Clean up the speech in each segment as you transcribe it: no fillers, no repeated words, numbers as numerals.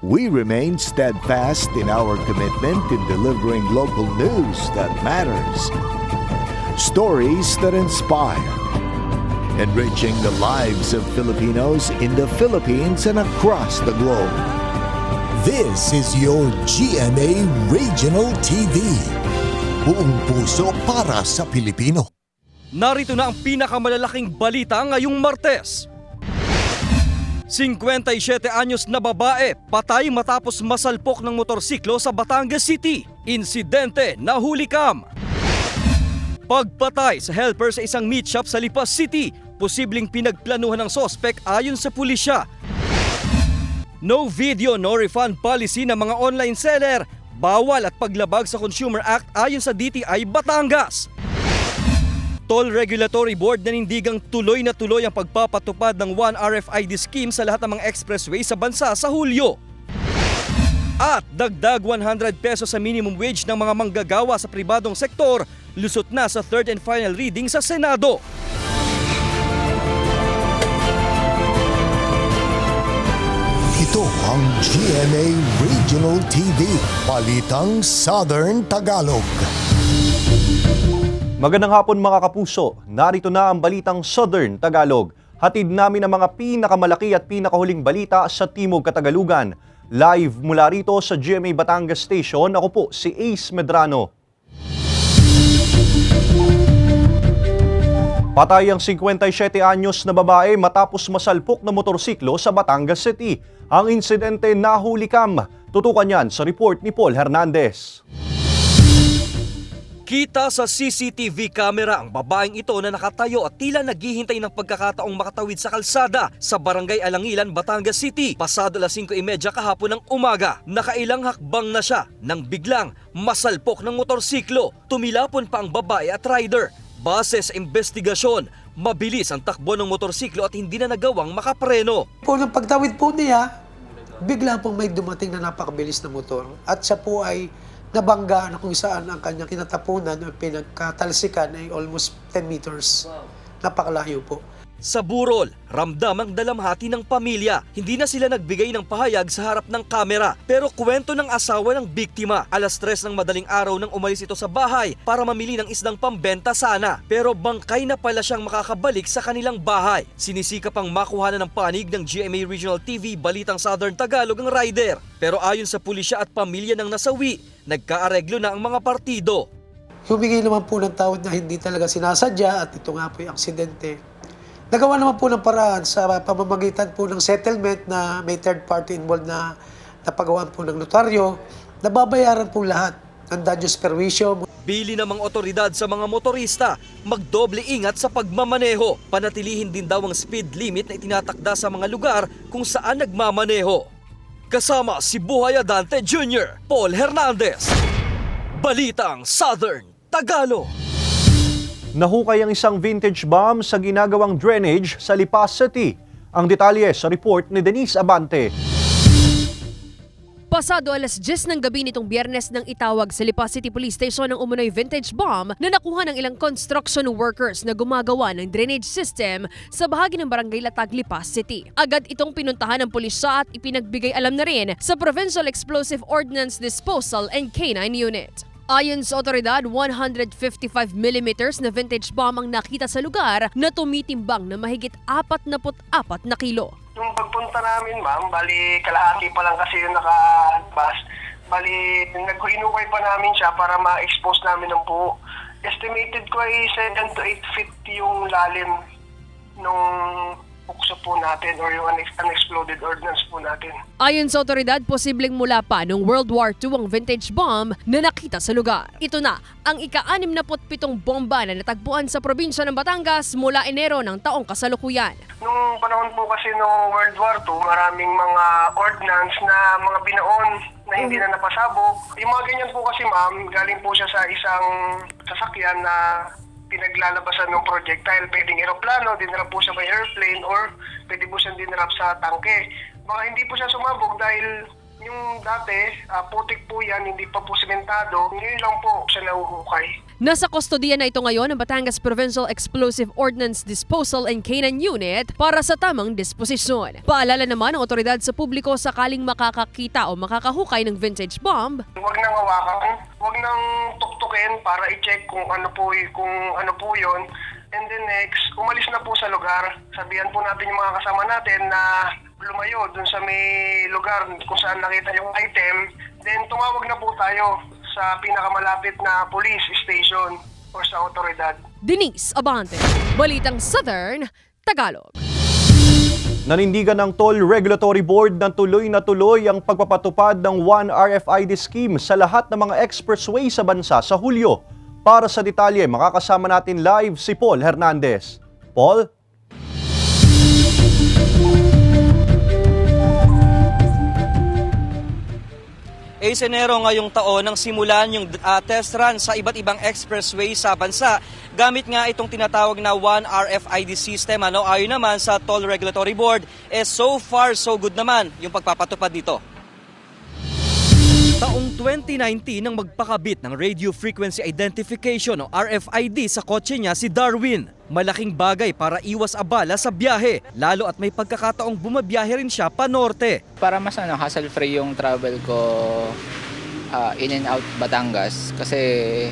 we remain steadfast in our commitment in delivering local news that matters. Stories that inspire. Enriching the lives of Filipinos in the Philippines and across the globe. This is your GMA Regional TV. Buong puso para sa Pilipino. Narito na ang pinakamalalaking balita ngayong Martes. 57 anyos na babae patay matapos masalpok ng motorsiklo sa Batangas City. Insidente na hulikam. Pagpatay sa helper sa isang meat shop sa Lipas City, posibleng pinagplanuhan ng sospek ayon sa pulisya. No video, no refund policy ng mga online seller. Bawal at paglabag sa Consumer Act ayon sa DTI Batangas. Toll Regulatory Board nanindigang tuloy na tuloy ang pagpapatupad ng One RFID scheme sa lahat ng mga expressway sa bansa sa Hulyo. At dagdag 100 pesos sa minimum wage ng mga manggagawa sa pribadong sektor, lusot na sa third and final reading sa Senado. Ito ang GMA Regional TV, Balitang Southern Tagalog. Magandang hapon mga kapuso, narito na ang Balitang Southern Tagalog. Hatid namin ang mga pinakamalaki at pinakahuling balita sa Timog Katagalugan. Live mula rito sa GMA Batangas Station, ako po si Ace Medrano. Patay ang 57 anyos na babae matapos masalpok na motorsiklo sa Batangas City. Ang insidente nahulikam. Tutukan yan sa report ni Paul Hernandez. Kita sa CCTV camera ang babaeng ito na nakatayo at tila naghihintay ng pagkakataong makatawid sa kalsada sa Barangay Alangilan, Batangas City. Pasado 5:30 kahapon ng umaga, nakailang hakbang na siya nang biglang masalpok ng motorsiklo. Tumilapon pa ang babae at rider. Base sa investigasyon, mabilis ang takbo ng motorsiklo at hindi na nagawang makapreno. Po, nung pagtawid po niya, bigla pong may dumating na napakabilis na motor at siya po ay nabangga na kung saan ang kanyang kinatapunan o pinagkatalsikan ay almost 10 meters. Napakalayo po. Sa burol, ramdam ang dalamhati ng pamilya. Hindi na sila nagbigay ng pahayag sa harap ng kamera. Pero kwento ng asawa ng biktima, 3:00 ng madaling araw nang umalis ito sa bahay para mamili ng isdang pambenta sana. Pero bangkay na pala siyang makakabalik sa kanilang bahay. Sinisikap ang makuhanan ng panig ng GMA Regional TV Balitang Southern Tagalog ang rider. Pero ayon sa pulisya at pamilya ng nasawi, nagkaareglo na ang mga partido. Humingi naman po ng tawad na hindi talaga sinasadya at ito nga po yung aksidente. Nagawa naman po ng paraan sa pamamagitan po ng settlement na may third party involved na napagawaan po ng notaryo. Nababayaran po lahat ng daños perwisyo. Bili ng mga otoridad sa mga motorista, magdoble ingat sa pagmamaneho. Panatilihin din daw ang speed limit na itinatakda sa mga lugar kung saan nagmamaneho. Kasama si Buhay Adante Jr., Paul Hernandez. Balitang Southern Tagalog. Nahukay ang isang vintage bomb sa ginagawang drainage sa Lipas City. Ang detalye sa report ni Denise Abante. Pasado 10:00 ng gabi nitong Biyernes nang itawag sa Lipas City Police Station ang umunoy vintage bomb na nakuha ng ilang construction workers na gumagawa ng drainage system sa bahagi ng Barangay Latag, Lipas City. Agad itong pinuntahan ng pulisya at ipinagbigay alam na rin sa Provincial Explosive Ordnance Disposal and K9 Unit. Ayon sa otoridad, 155mm na vintage bomb ang nakita sa lugar na tumitimbang na mahigit 44 na kilo. Yung pagpunta namin, ma'am, bali kalahati pa lang kasi yung nakabas. Bali, naghinukay pa namin siya para ma-expose namin ng buo. Estimated ko ay 7 to 8 feet yung lalim nung bukso po natin or yung unexploded ordnance po natin. Ayon sa otoridad, posibleng mula pa noong World War II ang vintage bomb na nakita sa lugar. Ito na ang ika-67 bomba na natagpuan sa probinsya ng Batangas mula Enero ng taong kasalukuyan. Nung panahon po kasi noong World War II, maraming mga ordnance na mga binaon na hindi na napasabog. Yung mga ganyan po kasi, ma'am, galing po siya sa isang sasakyan na pinaglalabasan ng projectile. Pwedeng aeroplano, dinarap po siya by airplane, or pwede po siyang dinarap sa tangke. Baka hindi po siya sumabog dahil yung dati, putik po yan, hindi pa po sementado. Ngayon lang po siya nahuhukay. Nasa kustodiya na ito ngayon ng Batangas Provincial Explosive Ordnance Disposal and Canine Unit para sa tamang disposisyon. Paalala naman ng otoridad sa publiko sakaling makakakita o makakahukay ng vintage bomb. Huwag nang hawakan, huwag nang tuktukin para i-check kung ano po yun. And then next, umalis na po sa lugar. Sabihan po natin yung mga kasama natin na lumayo dun sa may lugar kung saan nakita yung item. Then tumawag na po tayo sa pinakamalapit na police station o sa otoridad. Denise Abante, Balitang Southern Tagalog. Nanindigan ng Toll Regulatory Board na tuloy ang pagpapatupad ng One RFID scheme sa lahat ng mga expressway sa bansa sa Hulyo. Para sa detalye, makakasama natin live si Paul Hernandez. Paul? Enero ngayong taon nang simulan yung test run sa iba't ibang expressway sa bansa. Gamit nga itong tinatawag na One RFID system. Ayon naman sa Toll Regulatory Board, so far so good naman yung pagpapatupad nito. Taong 2019 nang magpakabit ng Radio Frequency Identification o RFID sa kotse niya si Darwin. Malaking bagay para iwas abala sa biyahe, lalo at may pagkakataong bumabiyahe rin siya pa norte. Para mas hassle-free yung travel ko in and out Batangas kasi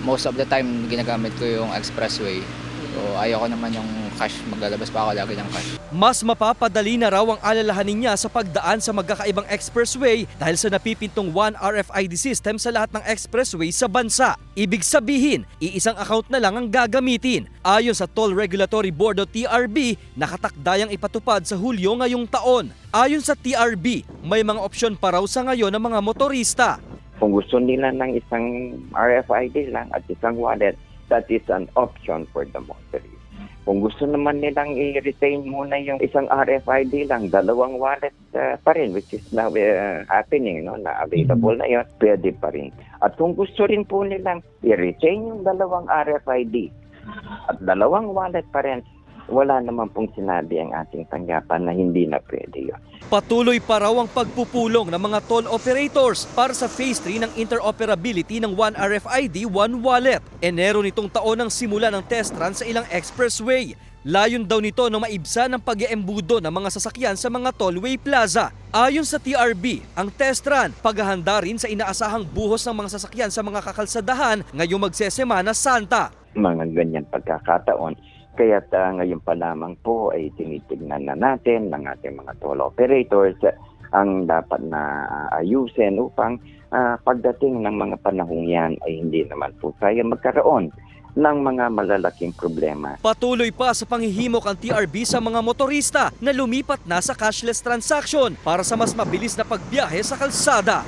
most of the time ginagamit ko yung expressway. So ayoko naman yung cash, maglalabas pa ako lagi ng cash. Mas mapapadali na raw ang alalahanin niya sa pagdaan sa magkakaibang expressway dahil sa napipintong One RFID system sa lahat ng expressway sa bansa. Ibig sabihin, iisang account na lang ang gagamitin. Ayon sa Toll Regulatory Board o TRB, nakatakdayang ipatupad sa Hulyo ngayong taon. Ayon sa TRB, may mga opsyon pa raw sa ngayon ng mga motorista. Kung gusto nila ng isang RFID lang at isang wallet, that is an option for the motorist. Kung gusto naman nilang i-retain muna yung isang RFID lang, dalawang wallet pa rin, which is now happening, na available na yun, pwede pa rin. At kung gusto rin po nilang i-retain yung dalawang RFID at dalawang wallet pa rin, wala naman pong sinabi ang ating tanggapan na hindi na pwede yun. Patuloy pa raw ang pagpupulong ng mga toll operators para sa Phase 3 ng interoperability ng One RFID, One Wallet. Enero nitong taon ang simula ng test run sa ilang expressway. Layon daw nito na maibsan ang pag-iembudo ng mga sasakyan sa mga tollway plaza. Ayon sa TRB, ang test run paghahanda rin sa inaasahang buhos ng mga sasakyan sa mga kakalsadahan ngayong magsesemana Santa. Mga ganyan pagkakataon. Kaya ngayon pa lamang po ay tinitignan na natin ng ating mga toll operators ang dapat na ayusin upang pagdating ng mga panahong yan ay hindi naman po tayo magkaroon ng mga malalaking problema. Patuloy pa sa panghihimok ang TRB sa mga motorista na lumipat na sa cashless transaction para sa mas mabilis na pagbiyahe sa kalsada.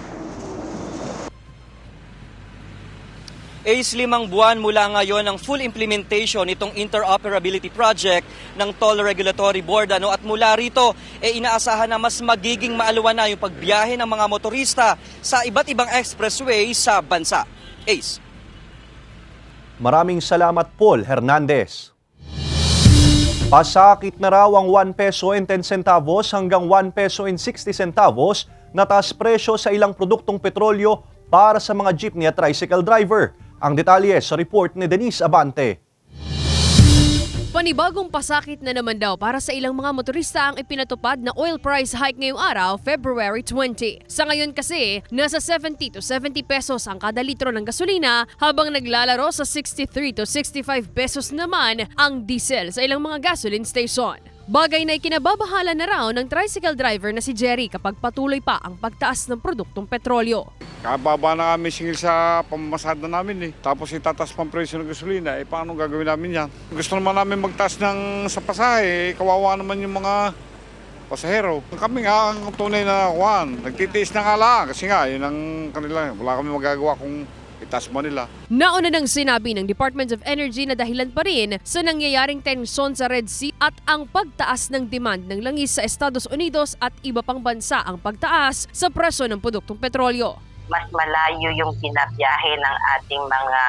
5 buwan mula ngayon ang full implementation nitong interoperability project ng Toll Regulatory Board. At mula rito, inaasahan na mas magiging maaluwan na yung pagbiyahe ng mga motorista sa iba't ibang expressway sa bansa. Ace. Maraming salamat, Paul Hernandez. Pasakit na raw ang 1 peso and 10 centavos hanggang 1 peso and 60 centavos na taas presyo sa ilang produktong petrolyo para sa mga jeepney at tricycle driver. Ang detalye sa report ni Denise Abante. Panibagong pasakit na naman daw para sa ilang mga motorista ang ipinatupad na oil price hike ngayong araw, February 20. Sa ngayon kasi, nasa 70 to 70 pesos ang kada litro ng gasolina habang naglalaro sa 63 to 65 pesos naman ang diesel sa ilang mga gasoline station. Bagay na ikinababahala na raw ng tricycle driver na si Jerry kapag patuloy pa ang pagtaas ng produktong petrolyo. Kababa na kami singil sa pamamasada namin Tapos itataas pang presyo ng gasolina, paano gagawin namin yan? Gusto naman namin magtaas ng sa pasahe, kawawa naman yung mga pasahero. Kami nga ang tunay na kuwan, nagtitiis na nga lang kasi nga yun ang kanila, wala kami magagawa kung itaas mo nila. Nauna nang sinabi ng Department of Energy na dahilan pa rin sa nangyayaring tensyon sa Red Sea at ang pagtaas ng demand ng langis sa Estados Unidos at iba pang bansa ang pagtaas sa presyo ng produktong petrolyo. Mas malayo yung pinabiyahe ng ating mga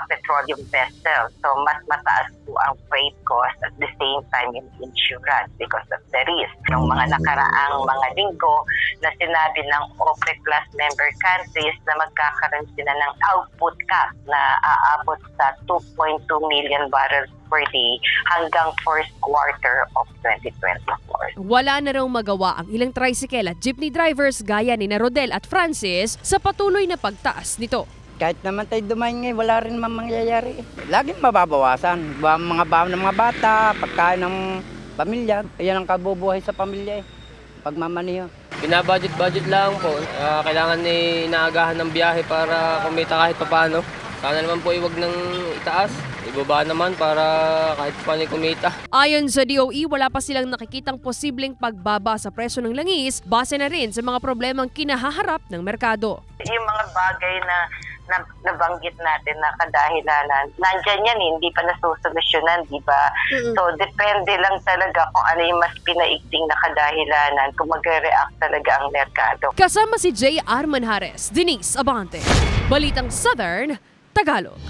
petroleum vessel. So mas mataas po ang freight cost at the same time yung insurance because of the risk. Yung mga nakaraang mga linggo na sinabi ng OPEC Plus member countries na magkakaroon sila ng output cap na aabot sa 2.2 million barrels per day hanggang first quarter of 2024. Wala na raw magawa ang ilang tricycle at jeepney drivers gaya ni Rodel at Francis sa patuloy na pagtaas nito. Kahit naman tayo dumain ngayon, wala rin naman mangyayari. Laging mababawasan. Mga baon ng mga bata, pagkain ng pamilya. Yan ang kabubuhay sa pamilya pagmamaniho. Binabudget lang po. Kailangan inaagahan ng biyahe para kumita kahit papaano. Sana naman po iwag ng itaas. Ibaba naman para kahit paano kumita. Ayon sa DOE, wala pa silang nakikitang posibleng pagbaba sa presyo ng langis base na rin sa mga problemang kinahaharap ng merkado. Yung mga bagay na nabanggit natin na kadahilanan, nandyan yan, hindi pa nasusolusyonan, di ba? So, depende lang talaga kung ano yung mas pinaigting na kadahilanan, kung magre-react talaga ang merkado. Kasama si J.R. Manjares, Denise Abante, Balitang Southern Tagalog.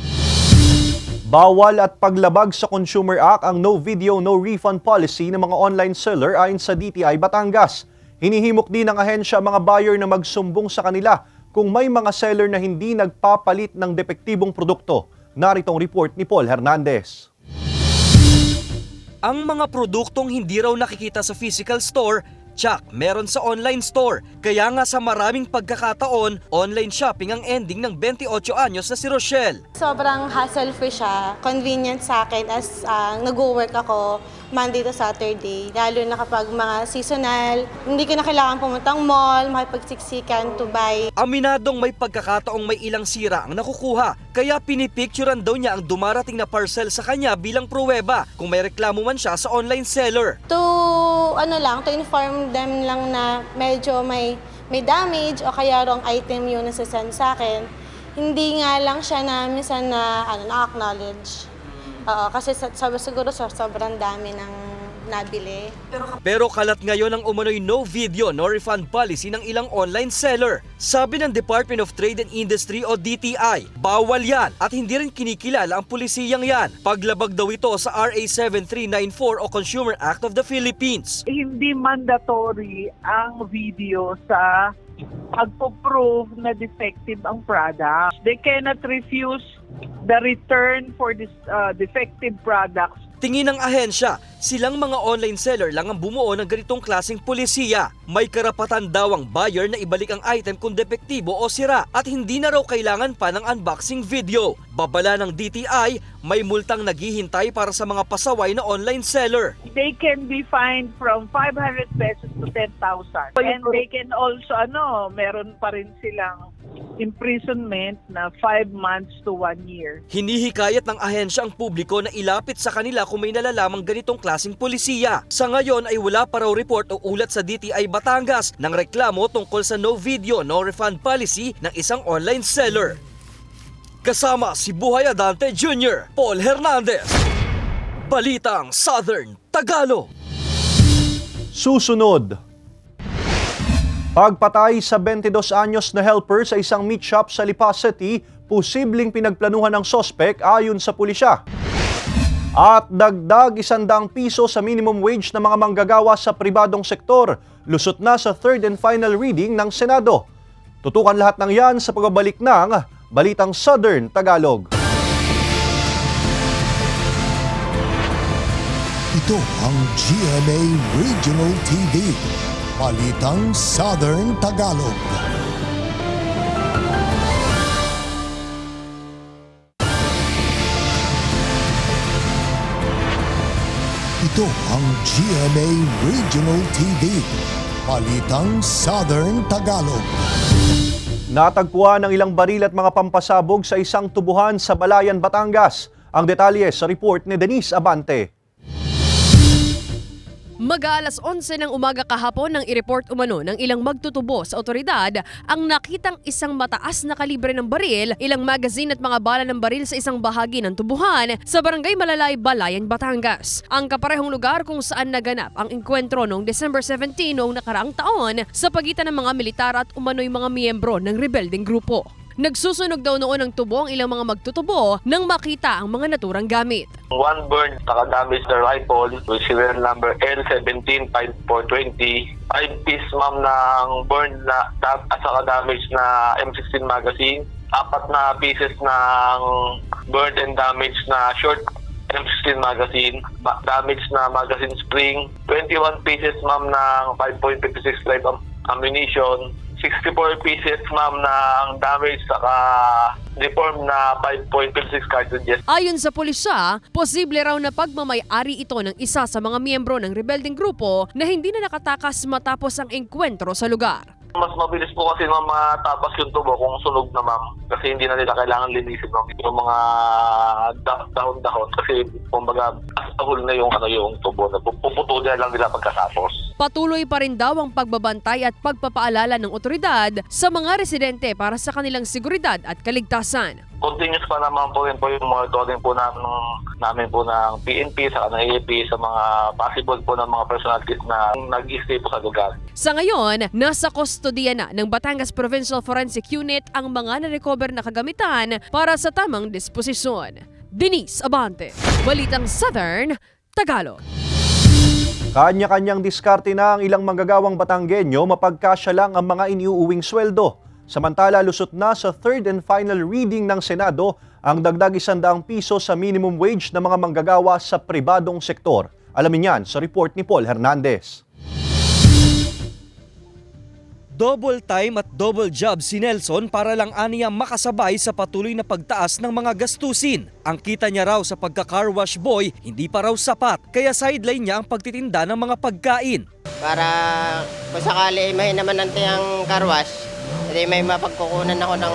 Bawal at paglabag sa Consumer Act ang no video, no refund policy ng mga online seller ayon sa DTI Batangas. Hinihimok din ng ahensya mga buyer na magsumbong sa kanila kung may mga seller na hindi nagpapalit ng depektibong produkto. Naritong report ni Paul Hernandez. Ang mga produktong hindi raw nakikita sa physical store, tsak, meron sa online store. Kaya nga sa maraming pagkakataon, online shopping ang ending ng 28 anyos na si Rochelle. Sobrang hassle-free siya, convenient sa akin as nag-work ako Monday to Saturday. Lalo na kapag mga seasonal, hindi ko na kailangan pumuntang mall, makipagsiksikan to buy. Aminadong may pagkakataong may ilang sira ang nakukuha, kaya pinipicturean daw niya ang dumarating na parcel sa kanya bilang pruweba kung may reklamo man siya sa online seller. To inform them lang na medyo may damage o kaya wrong item yung nasasend sa akin. Hindi nga lang siya na minsan na-acknowledge. Kasi siguro sobrang dami ng nabili. Pero kalat ngayon ang umano'y no video, no refund policy ng ilang online seller. Sabi ng Department of Trade and Industry o DTI, bawal yan at hindi rin kinikilala ang pulisiyang yan. Paglabag daw ito sa RA 7394 o Consumer Act of the Philippines. Hindi mandatory ang video sa pagpo-prove na defective ang product. They cannot refuse the return for this defective products. Tingin ng ahensya, silang mga online seller lang ang bumuo ng ganitong klaseng pulisiya. May karapatan daw ang buyer na ibalik ang item kung depektibo o sira at hindi na raw kailangan pa ng unboxing video. Babala ng DTI, may multang naghihintay para sa mga pasaway na online seller. They can be fined from 500 pesos to 10,000. And they can also, meron pa rin silang imprisonment na 5 months to 1 year. Hinihikayat ng ahensya ang publiko na ilapit sa kanila kung may nalalamang ganitong klaseng polisiya. Sa ngayon ay wala pa raw report o ulat sa DTI Batangas ng reklamo tungkol sa no video, no refund policy ng isang online seller. Kasama si Buhay Adante Jr., Paul Hernandez. Balitang Southern Tagalog. Susunod. Pagpatay sa 22 anyos na helper sa isang meat shop sa Lipa City, posibleng pinagplanuhan ng sospek ayon sa pulisya. At dagdag 100 piso sa minimum wage ng mga manggagawa sa pribadong sektor, lusot na sa third and final reading ng Senado. Tutukan lahat ng yan sa pagbabalik ng Balitang Southern Tagalog. Ito ang GMA Regional TV. Balitang Southern Tagalog. Ito ang GMA Regional TV. Balitang Southern Tagalog. Natagpuan ng ilang baril at mga pampasabog sa isang tubuhan sa Balayan, Batangas. Ang detalye sa report ni Denise Abante. Mag-aalas 11 ng umaga kahapon nang i-report umano ng ilang magtutubo sa otoridad ang nakitang isang mataas na kalibre ng baril, ilang magazine at mga bala ng baril sa isang bahagi ng tubuhan sa Barangay Malalay, Balayan, Batangas. Ang kaparehong lugar kung saan naganap ang engkwentro noong December 17 noong nakaraang taon sa pagitan ng mga militar at umano'y mga miyembro ng rebeldeng grupo. Nagsusunog daw noon ng tubo ang ilang mga magtutubo nang makita ang mga naturang gamit. One burned naka-damage na rifle with serial number L175420. 5 piece ma'am ng burned na at saka damage na M16 magazine. 4 na pieces ng burned and damaged na short M16 magazine, damage na magazine spring, 21 pieces ma'am ng 5.56 live ammunition, 64 pieces ma'am ng damage saka deformed na 5.56 cartridges. Ayon sa pulisya, posible raw na pagmamay-ari ito ng isa sa mga miyembro ng rebelding grupo na hindi na nakatakas matapos ang engkwentro sa lugar. Mas mabilis po kasi ma'am matapos yung tubo kung sunog na ma'am kasi hindi na nila kailangan linisin yung mga dahon-dahon kasi kumbaga ahol na yung tubo na puputulin lang nila pagkatapos. Patuloy pa rin daw ang pagbabantay at pagpapaalala ng otoridad sa mga residente para sa kanilang seguridad at kaligtasan. Continuous pa naman po rin po yung monitoring po namin po ng PNP sa AAP sa mga possible po ng mga personalities na nag-stay po sa lugar. Sa ngayon, nasa kustodiya na ng Batangas Provincial Forensic Unit ang mga na-recover na kagamitan para sa tamang disposisyon. Denise Abante, Balitang Southern, Tagalog. Kanya-kanyang diskarte na ang ilang manggagawang Batanggenyo mapagkasya lang ang mga iniuuwing sweldo. Samantala, lusot na sa third and final reading ng Senado ang dagdag 100 piso sa minimum wage ng mga manggagawa sa pribadong sektor. Alamin yan sa report ni Paul Hernandez. Double time at double job si Nelson para lang aniya makasabay sa patuloy na pagtaas ng mga gastusin. Ang kita niya raw sa pagka-car wash boy, hindi pa raw sapat, kaya sideline niya ang pagtitinda ng mga pagkain. Para kung sakali may naman natin ang car wash, hindi may mapagkukunan ako ng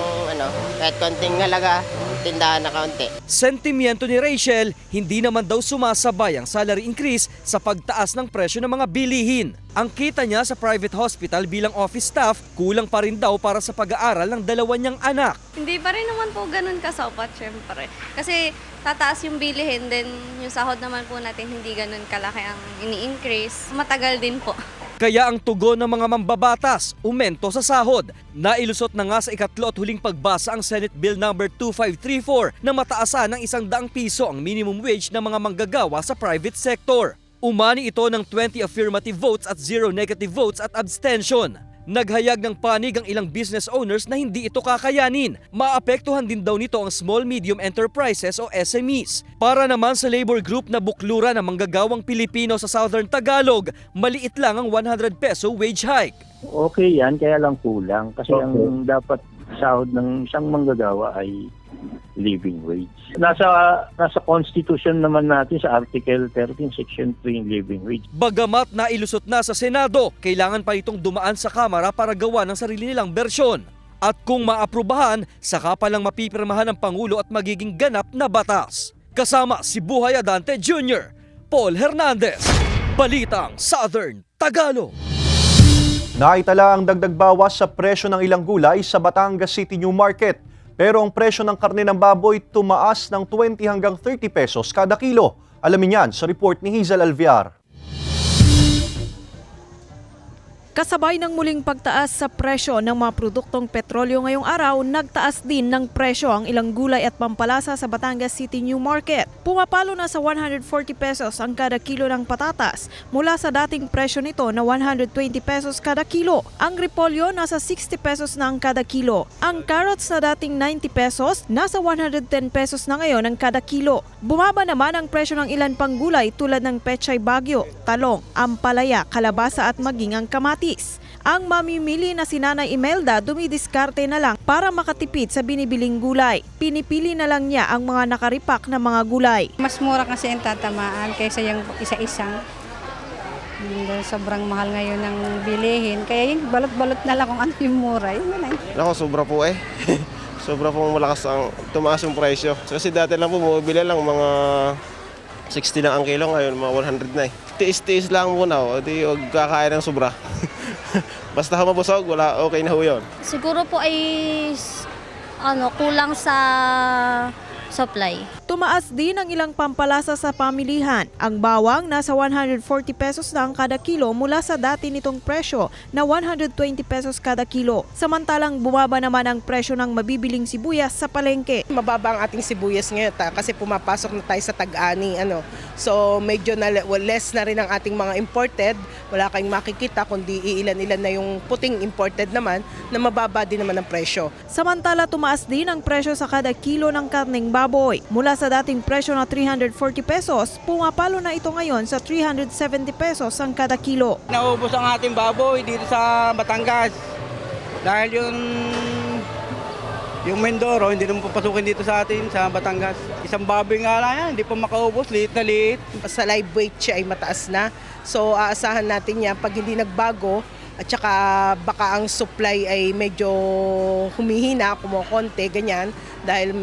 kahit konting halaga, tindahan na kaunti. Sentimiento ni Rachel, hindi naman daw sumasabay ang salary increase sa pagtaas ng presyo ng mga bilihin. Ang kita niya sa private hospital bilang office staff, kulang pa rin daw para sa pag-aaral ng dalawa niyang anak. Hindi pa rin naman po ganun kasapat, syempre. Kasi tataas yung bilihin, then yung sahod naman po natin hindi ganun kalaki ang ini-increase. Matagal din po. Kaya ang tugon ng mga mambabatas, umento sa sahod. Nailusot na nga sa ikatlo at huling pagbasa ang Senate Bill No. 2534 na mataasan ng 100 piso ang minimum wage ng mga manggagawa sa private sector. Umani ito ng 20 affirmative votes at 0 negative votes at abstention. Naghayag ng panig ang ilang business owners na hindi ito kakayanin. Maapektuhan din daw nito ang small medium enterprises o SMEs. Para naman sa labor group na buklura ng manggagawang Pilipino sa Southern Tagalog, maliit lang ang 100 peso wage hike. Okay yan, kaya lang kulang. Kasi ang dapat sahod ng isang manggagawa ay living wage. Nasa constitution naman natin sa Article 13, Section 3 living wage. Bagamat nailusot na sa Senado, kailangan pa itong dumaan sa Kamara para gawa ng sarili nilang bersyon. At kung maaprubahan, saka pa lang mapipirmahan ng Pangulo at magiging ganap na batas. Kasama si Buhay Adante Jr., Paul Hernandez, Balitang Southern Tagalog. Naitala ang dagdag bawas sa presyo ng ilang gulay sa Batangas City New Market. Pero ang presyo ng karne ng baboy tumaas ng 20 hanggang 30 pesos kada kilo. Alamin yan sa report ni Hazel Alviar. Kasabay ng muling pagtaas sa presyo ng mga produktong petrolyo ngayong araw, nagtaas din ng presyo ang ilang gulay at pampalasa sa Batangas City New Market. Pumapalo na sa 140 pesos ang kada kilo ng patatas mula sa dating presyo nito na 120 pesos kada kilo. Ang repolyo nasa 60 pesos na ang kada kilo. Ang carrots na dating 90 pesos, nasa 110 pesos na ngayon ang kada kilo. Bumaba naman ang presyo ng ilan pang gulay tulad ng pechay bagyo, talong, ampalaya, kalabasa at maging ang kamatis. Ang mamimili na si Nanay Imelda dumidiskarte na lang para makatipid sa binibiling gulay. Pinipili na lang niya ang mga nakaripak na mga gulay. Mas mura kasi ang tatamaan kaysa yung isa-isang. Sobrang mahal ngayon ng bilihin. Kaya yung balot-balot na lang kung ano yung mura. Yun na lang. Ako, sobra po eh. Sobra po malakas ang tumaas yung presyo. Kasi dati lang po, bumibili lang mga 60 lang ang kilo, ngayon mga 100 na eh. Tiis-tiis lang muna, di huwag kakain ng sobra. Basta mabusog, wala, okay na ho yun. Siguro po ay kulang sa supply. Tumaas din ang ilang pampalasa sa pamilihan. Ang bawang nasa 140 pesos na ang kada kilo mula sa dati nitong presyo na 120 pesos kada kilo. Samantalang bumaba naman ang presyo ng mabibiling sibuyas sa palengke. Mababa ang ating sibuyas ngayon kasi pumapasok na tayo sa tag-ani. So medyo less na rin ang ating mga imported. Wala kayong makikita kundi iilan-ilan na yung puting imported naman na mababa din naman ang presyo. Samantala tumaas din ang presyo sa kada kilo ng karneng baboy. Mula sa dating presyo na 340 pesos, pumapalo na ito ngayon sa 370 pesos ang kada kilo. Naubos ang ating baboy dito sa Batangas dahil yung Mindoro hindi naman papasukin dito sa atin sa Batangas. Isang baboy nga lang yan, hindi pa makaubos, liit na liit. Sa live weight siya ay mataas na. So aasahan natin yan pag hindi nagbago at saka baka ang supply ay medyo humihina, kumukonti, ganyan. Dahil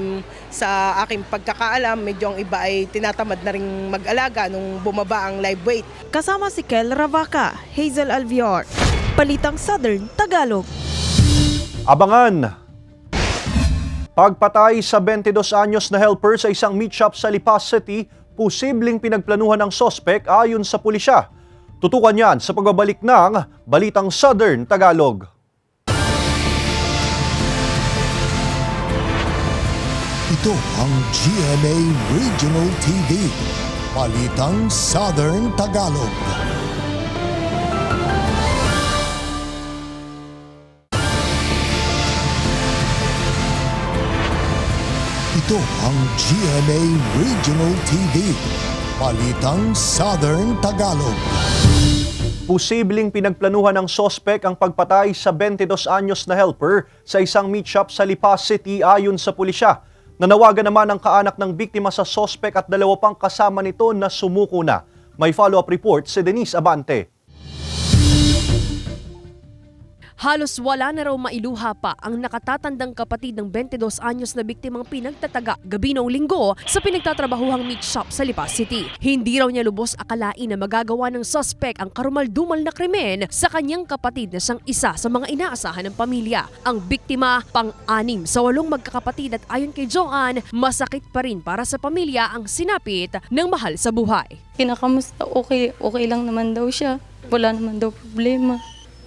sa aking pagkakaalam, medyo ang iba ay tinatamad na rin mag-alaga nung bumaba ang live weight. Kasama si Kel Ravaca, Hazel Alvior, Balitang Southern Tagalog. Abangan! Pagpatay sa 22 anyos na helper sa isang meat shop sa Lipa City, posibleng pinagplanuhan ng sospek ayon sa pulisya. Tutukan yan sa pagbabalik ng Balitang Southern Tagalog. Ito ang GMA Regional TV. Balitang Southern Tagalog. Ito ang GMA Regional TV. Balitang Southern Tagalog. Posibleng pinagplanuhan ng sospek ang pagpatay sa 22 anyos na helper sa isang meat shop sa Lipa City ayon sa pulisya. Nanawagan naman ang kaanak ng biktima sa sospek at dalawa pang kasama nito na sumuko na. May follow-up report si Denise Abante. Halos wala na raw mailuha pa ang nakatatandang kapatid ng 22 anyos na biktimang pinagtataga gabi noong linggo sa pinagtatrabahuhang meat shop sa Lipa City. Hindi raw niya lubos akalain na magagawa ng suspect ang karumal-dumal na krimen sa kanyang kapatid na siyang isa sa mga inaasahan ng pamilya. Ang biktima, pang-anim sa 8 magkakapatid at ayon kay Joanne, masakit pa rin para sa pamilya ang sinapit ng mahal sa buhay. Kinakamusta, okay lang naman daw siya. Wala naman daw problema.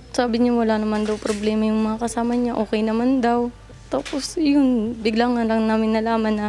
Sabi niya wala naman daw problema yung mga kasama niya, okay naman daw. Tapos yun, biglang nga lang namin nalaman na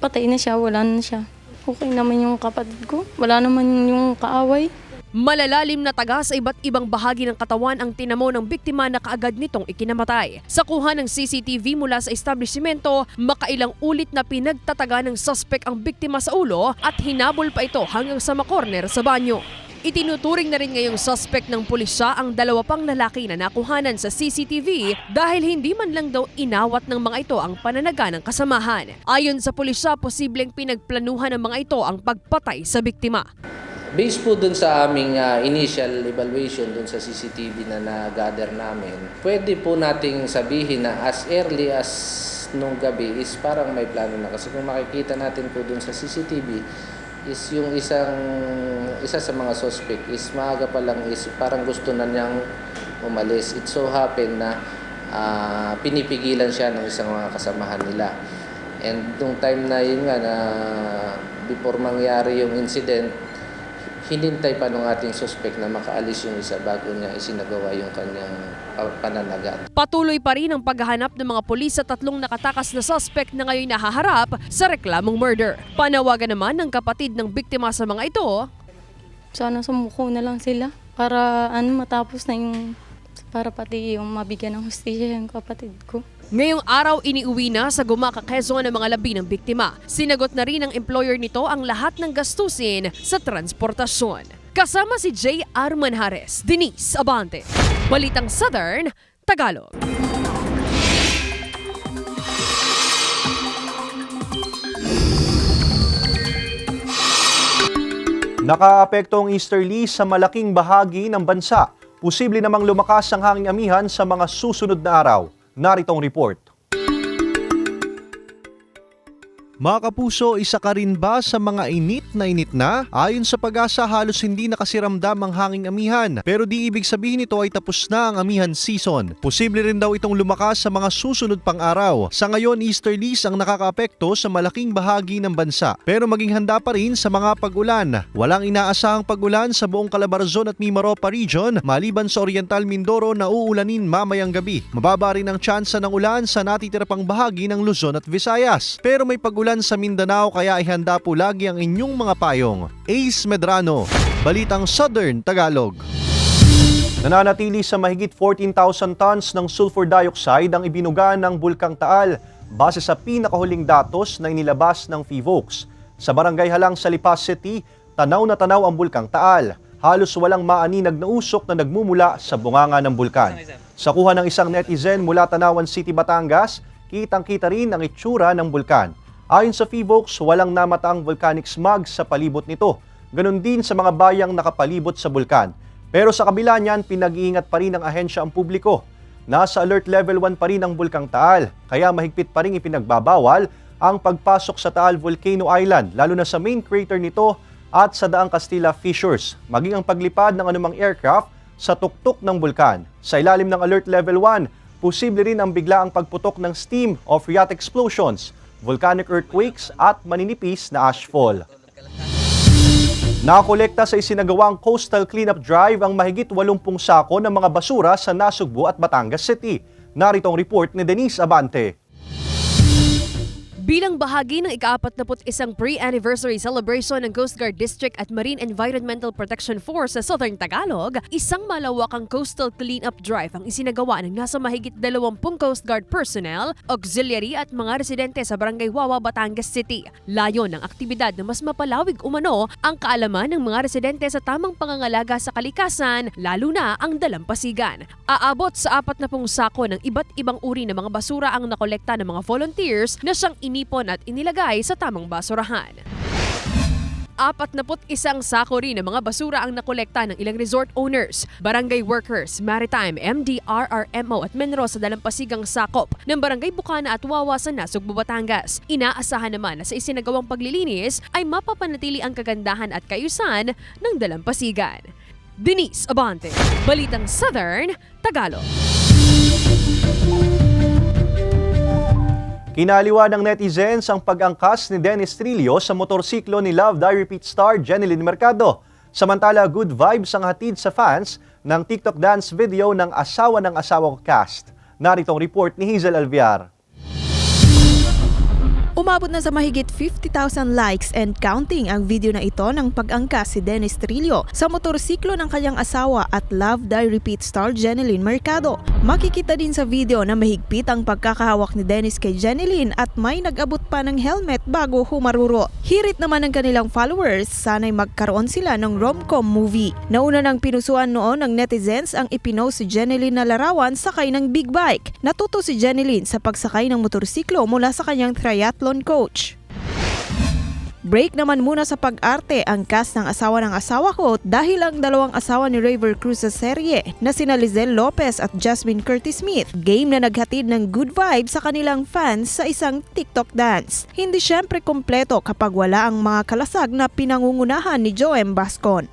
patay na siya, wala na siya. Okay naman yung kapatid ko, wala naman yung kaaway. Malalalim na taga sa iba't ibang bahagi ng katawan ang tinamo ng biktima na kaagad nitong ikinamatay. Sa kuha ng CCTV mula sa establishmento, makailang ulit na pinagtataga ng suspect ang biktima sa ulo at hinabol pa ito hanggang sa makorner sa banyo. Itinuturing na rin ngayong suspect ng pulisya ang 2 pang lalaki na nakuhanan sa CCTV dahil hindi man lang daw inawat ng mga ito ang pananaga ng kasamahan. Ayon sa pulisya, posibleng pinagplanuhan ng mga ito ang pagpatay sa biktima. Based po dun sa aming initial evaluation dun sa CCTV na na-gather namin, pwede po nating sabihin na as early as nung gabi is parang may plano na. Kasi kung makikita natin po dun sa CCTV, is yung isa sa mga suspect is maaga pa lang is parang gusto na niyang umalis. It so happen na pinipigilan siya ng isang mga kasamahan nila. And nung time na yun nga na before mangyari yung incident, hinintay pa ng ating suspect na makaalis yung isa bago niya isinagawa yung kanyang pananagat. Patuloy pa rin ang paghahanap ng mga pulis sa 3 nakatakas na suspect na ngayon nahaharap sa reklamong murder. Panawagan naman ng kapatid ng biktima sa mga ito, Sana sumuko na lang sila para matapos na yung, para pati yung mabigyan ng hustisya yung kapatid ko. Ngayong araw iniuwi na sa Gumaca, Quezon ang mga labi ng biktima. Sinagot na rin ng employer nito ang lahat ng gastusin sa transportasyon. Kasama si J.R. Manjares, Denise Abante, Balitang Southern Tagalog. Nakaapekto ang easterly sa malaking bahagi ng bansa. Posible namang lumakas ang hanging amihan sa mga susunod na araw. Narito ang report. Mga kapuso, isa ka rin ba sa mga init na? Ayon sa Pag-asa, halos hindi nakasiramdam ang hanging amihan. Pero di ibig sabihin ito ay tapos na ang amihan season. Posible rin daw itong lumakas sa mga susunod pang araw. Sa ngayon, easterlies ang nakakaapekto sa malaking bahagi ng bansa. Pero maging handa pa rin sa mga pag-ulan. Walang inaasahang pag-ulan sa buong Calabarzon at Mimaropa region, maliban sa Oriental Mindoro na uulanin mamayang gabi. Mababa rin ang tsansa ng ulan sa natitira pang bahagi ng Luzon at Visayas. Pero may pag-ulan sa Mindanao kaya ihanda po lagi ang inyong mga payong. Ace Medrano, Balitang Southern Tagalog. Nananatili sa mahigit 14,000 tons ng sulfur dioxide ang ibinuga ng Bulkang Taal base sa pinakahuling datos na inilabas ng PHIVOLCS. Sa barangay Halang sa Lipa City, tanaw na tanaw ang Bulkang Taal. Halos walang maaninag na usok na nagmumula sa bunganga ng bulkan. Sa kuha ng isang netizen mula Tanawan City, Batangas, kitang-kita rin ang itsura ng bulkan. Ayon sa PHIVOLCS, walang namataang volcanic smog sa palibot nito. Ganon din sa mga bayang nakapalibot sa bulkan. Pero sa kabila niyan, pinag-iingat pa rin ng ahensya ang publiko. Nasa alert level 1 pa rin ang Bulkang Taal, kaya mahigpit pa rin ipinagbabawal ang pagpasok sa Taal Volcano Island, lalo na sa main crater nito at sa Daang Castilla Fissures, maging ang paglipad ng anumang aircraft sa tuktok ng bulkan. Sa ilalim ng alert level 1, posible rin ang biglaang pagputok ng steam o phreatic explosions, volcanic earthquakes at maninipis na ashfall. Nakakolekta sa isinagawang coastal cleanup drive ang mahigit 80 sako ng mga basura sa Nasugbu at Batangas City. Narito ang report ni Denise Abante. Bilang bahagi ng ika-41 pre-anniversary celebration ng Coast Guard District at Marine Environmental Protection Force sa Southern Tagalog, isang malawakang coastal cleanup drive ang isinagawa ng nasa mahigit 20 Coast Guard personnel, auxiliary at mga residente sa Barangay Wawa, Batangas City. Layon ng aktibidad na mas mapalawig umano ang kaalaman ng mga residente sa tamang pangangalaga sa kalikasan, lalo na ang dalampasigan. Aabot sa 40 sako ng iba't ibang uri ng mga basura ang nakolekta ng mga volunteers na siyang inipon at inilagay sa tamang basurahan. 41 sako rin ng mga basura ang nakolekta ng ilang resort owners, barangay workers, maritime, MDRRMO at Menro sa dalampasigang sakop ng Barangay Bukana at Wawa sa Nasugbu, Batangas. Inaasahan naman na sa isinagawang paglilinis ay mapapanatili ang kagandahan at kaayusan ng dalampasigan. Denise Abante, Balitang Southern Tagalog. Kinaliwa ng netizens ang pag-angkas ni Dennis Trillo sa motorsiklo ni Love Die Repeat star Jeneline Mercado. Samantala, good vibes ang hatid sa fans ng TikTok dance video ng Asawa ng Asawa Ko cast. Narito ang report ni Hazel Alviar. Umabot na sa mahigit 50,000 likes and counting ang video na ito ng pag-angkas si Dennis Trillo sa motorsiklo ng kanyang asawa at Love Die Repeat star Jeneline Mercado. Makikita din sa video na mahigpit ang pagkakahawak ni Dennis kay Jeneline at may nag-abot pa ng helmet bago humaruro. Hirit naman ng kanilang followers, sana'y magkaroon sila ng rom-com movie. Nauna nang pinusuan noon ng netizens ang ipinost si Jeneline na larawan sakay ng big bike. Natuto si Jeneline sa pagsakay ng motorsiklo mula sa kanyang triathlon coach. Break naman muna sa pag-arte ang cast ng Asawa ng Asawa Ko dahil ang dalawang asawa ni River Cruz sa serye na sina Lizelle Lopez at Jasmine Curtis Smith game na naghatid ng good vibes sa kanilang fans sa isang TikTok dance. Hindi syempre kompleto kapag wala ang mga kalasag na pinangungunahan ni Joem Bascon.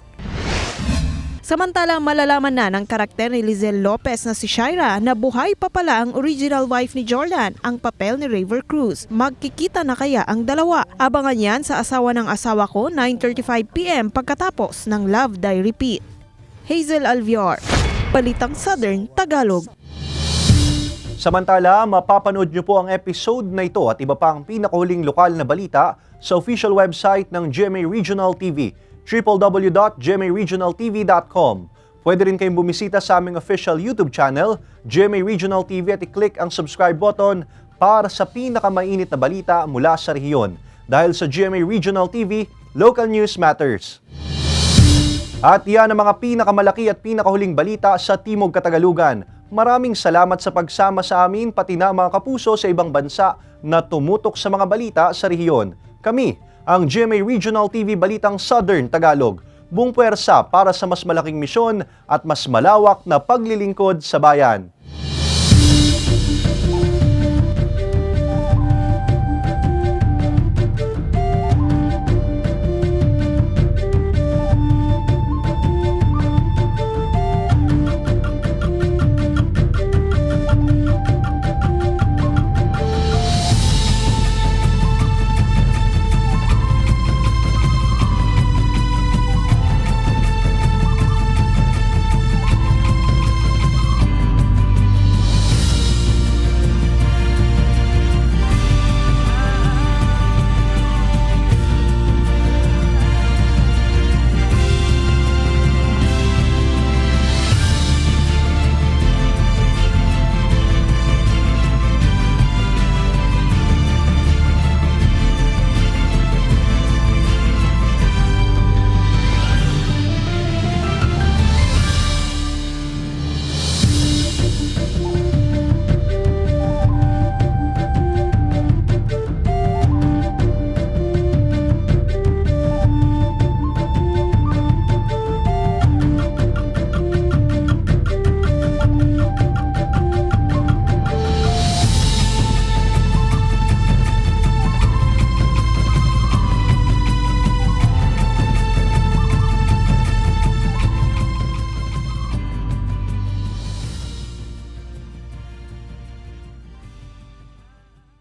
Samantala, malalaman na ng karakter ni Lizelle Lopez na si Shaira na buhay pa pala ang original wife ni Jordan, ang papel ni River Cruz. Magkikita na kaya ang dalawa? Abangan yan sa Asawa ng Asawa Ko, 9:35 PM pagkatapos ng Love Die Repeat. Hazel Alviar, Balitang Southern Tagalog. Samantala, mapapanood niyo po ang episode na ito at iba pa ang pinakahuling lokal na balita sa official website ng GMA Regional TV, www.gmaregionaltv.com. Pwede rin kayong bumisita sa aming official YouTube channel, GMA Regional TV, at i-click ang subscribe button para sa pinakamainit na balita mula sa rehiyon. Dahil sa GMA Regional TV, local news matters. At yan ang mga pinakamalaki at pinakahuling balita sa Timog Katagalugan. Maraming salamat sa pagsama sa amin, pati na mga kapuso sa ibang bansa na tumutok sa mga balita sa rehiyon. Kami, ang GMA Regional TV Balitang Southern Tagalog, buong puwersa para sa mas malaking misyon at mas malawak na paglilingkod sa bayan.